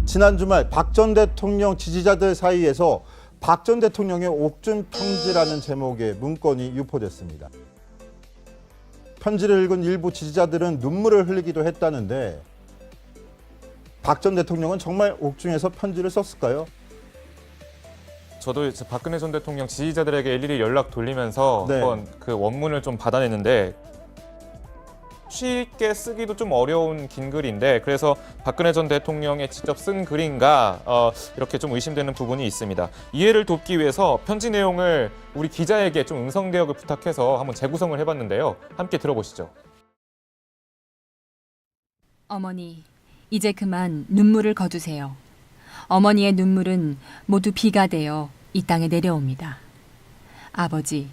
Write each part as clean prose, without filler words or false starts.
지난 주말 박 전 대통령 지지자들 사이에서 박 전 대통령의 옥중 편지라는 제목의 문건이 유포됐습니다. 편지를 읽은 일부 지지자들은 눈물을 흘리기도 했다는데 박 전 대통령은 정말 옥중에서 편지를 썼을까요? 저도 박근혜 전 대통령 지지자들에게 일일이 연락 돌리면서 네. 한번 그 원문을 좀 받아냈는데 쉽게 쓰기도 좀 어려운 긴 글인데 그래서 박근혜 전 대통령이 직접 쓴 글인가 이렇게 좀 의심되는 부분이 있습니다. 이해를 돕기 위해서 편지 내용을 우리 기자에게 좀 음성 대역을 부탁해서 한번 재구성을 해봤는데요. 함께 들어보시죠. 어머니, 이제 그만 눈물을 거두세요. 어머니의 눈물은 모두 비가 되어 이 땅에 내려옵니다. 아버지,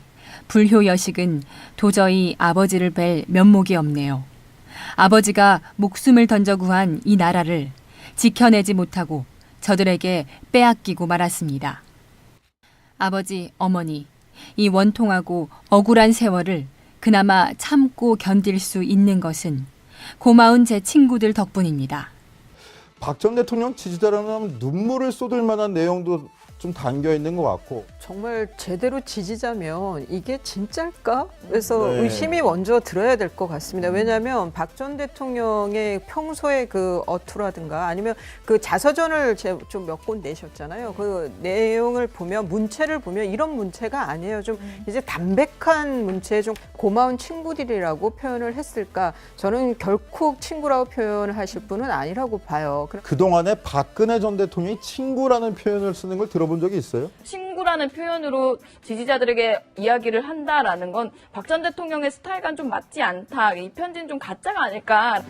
불효 여식은 도저히 아버지를 뵐 면목이 없네요. 아버지가 목숨을 던져 구한 이 나라를 지켜내지 못하고 저들에게 빼앗기고 말았습니다. 아버지, 어머니, 이 원통하고 억울한 세월을 그나마 참고 견딜 수 있는 것은 고마운 제 친구들 덕분입니다. 박 전 대통령 지지자라면 눈물을 쏟을 만한 내용도 좀 담겨 있는 것 같고 정말 제대로 지지자면 이게 진짜일까? 그래서 네. 의심이 먼저 들어야 될 것 같습니다. 왜냐하면 박 전 대통령의 평소의 그 어투라든가 아니면 그 자서전을 좀 몇 권 내셨잖아요. 그 내용을 보면 문체를 보면 이런 문체가 아니에요. 좀 이제 담백한 문체, 좀 고마운 친구들이라고 표현을 했을까? 저는 결코 친구라고 표현을 하실 분은 아니라고 봐요. 그동안에 박근혜 전 대통령이 친구라는 표현을 쓰는 걸 들어본 적이 있어요? 친구라는 표현으로 지지자들에게 이야기를 한다라는 건 박 전 대통령의 스타일과는 좀 맞지 않다. 이 편지는 좀 가짜가 아닐까.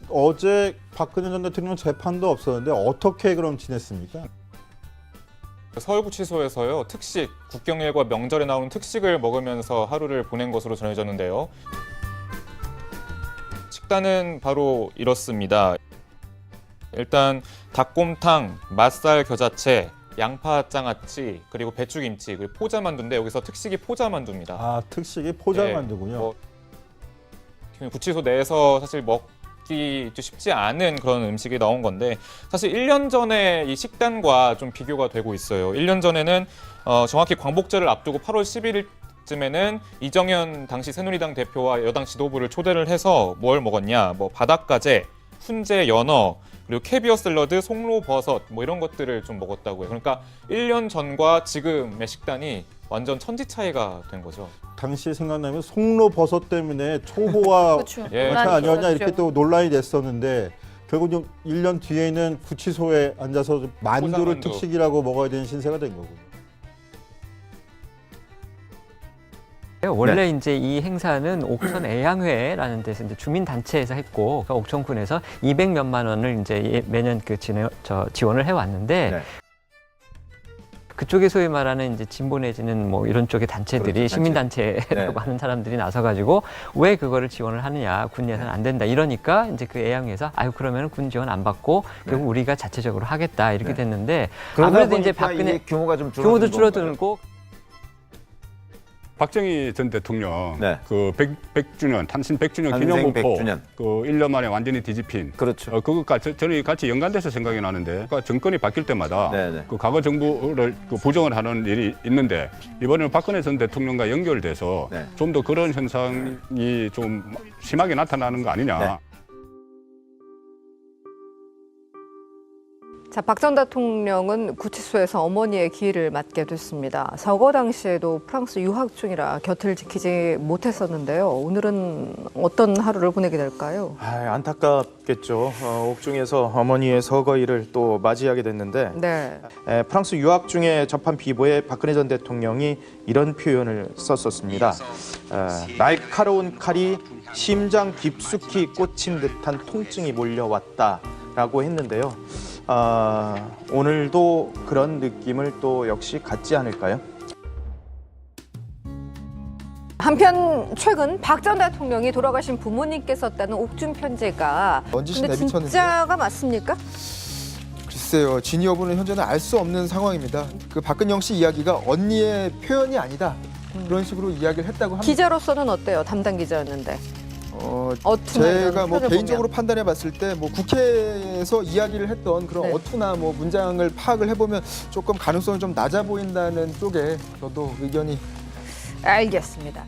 어제 박근혜 전 대통령 재판도 없었는데 어떻게 그럼 지냈습니까? 서울구치소에서요 특식, 국경일과 명절에 나오는 특식을 먹으면서 하루를 보낸 것으로 전해졌는데요. 식단은 바로 이렇습니다. 일단 닭곰탕, 맛살 겨자채, 양파 장아찌, 그리고 배추김치, 그리고 포자만두인데 여기서 특식이 포자만두입니다. 아, 특식이 포장만두군요. 구치소 내에서 사실 먹기 쉽지 않은 그런 음식이 나온 건데 사실 1년 전에 이 식단과 좀 비교가 되고 있어요. 1년 전에는 정확히 광복절을 앞두고 8월 11일쯤에는 이정현 당시 새누리당 대표와 여당 지도부를 초대를 해서 뭘 먹었냐, 뭐 바닷가재, 훈제, 연어, 그리고 캐비어 샐러드, 송로버섯 뭐 이런 것들을 좀 먹었다고요. 그러니까 1년 전과 지금의 식단이 완전 천지 차이가 된 거죠. 당시 생각나면 송로버섯 때문에 초호화 그렇죠. 예. 원차 아니었냐 그렇죠. 이렇게 또 논란이 됐었는데 결국 좀 1년 뒤에는 구치소에 앉아서 만두를 포장만두. 특식이라고 먹어야 되는 신세가 된 거군요. 원래 이제 이 행사는 옥천 애양회라는 데서 이제 주민단체에서 했고, 그러니까 옥천군에서 200몇만 원을 이제 매년 그 지원을 해왔는데, 네. 그쪽에 소위 말하는 이제 진보 내지는 뭐 이런 쪽의 단체들이 그렇죠, 시민단체라고 네. 하는 사람들이 나서가지고 왜 그거를 지원을 하느냐, 군 예산 안 된다 이러니까 이제 그 애양회에서 아유 그러면 군 지원 안 받고 결국 우리가 자체적으로 하겠다 이렇게 네. 됐는데 그러다 아무래도 이제 보니까 박근혜 이게 규모가 좀 규모도 줄어든 건가요? 줄어들고. 박정희 전 대통령 네. 그 100주년 탄신 100주년 탄생 기념 100주년. 그 1년 만에 완전히 뒤집힌 그렇죠. 그것과 저는 같이 연관돼서 생각이 나는데 그러니까 정권이 바뀔 때마다 네네. 그 과거 정부를 그 부정을 하는 일이 있는데 이번에는 박근혜 전 대통령과 연결돼서 네. 좀 더 그런 현상이 좀 심하게 나타나는 거 아니냐. 네. 자, 박 전 대통령은 구치소에서 어머니의 기일을 맞게 됐습니다. 서거 당시에도 프랑스 유학 중이라 곁을 지키지 못했었는데요. 오늘은 어떤 하루를 보내게 될까요? 안타깝겠죠. 옥중에서 어머니의 서거일을 또 맞이하게 됐는데 네. 프랑스 유학 중에 접한 비보에 박근혜 전 대통령이 이런 표현을 썼었습니다. 날카로운 칼이 심장 깊숙이 꽂힌 듯한 통증이 몰려왔다라고 했는데요. 오늘도 그런 느낌을 또 역시 갖지 않을까요? 한편 최근 박 전 대통령이 돌아가신 부모님께 썼다는 옥중 편지가 넌지시 근데 내비쳤는데 진짜가 맞습니까? 글쎄요. 진위 여부는 현재는 알 수 없는 상황입니다. 그 박근영 씨 이야기가 언니의 표현이 아니다. 그런 식으로 이야기를 했다고 합니다. 기자로서는 어때요? 담당 기자였는데. 어투나 이런 제가 뭐 표현을 개인적으로 보면. 판단해 봤을 때 뭐 국회에서 이야기를 했던 그런 네. 어투나 뭐 문장을 파악을 해보면 조금 가능성이 좀 낮아 보인다는 쪽에 저도 의견이 알겠습니다.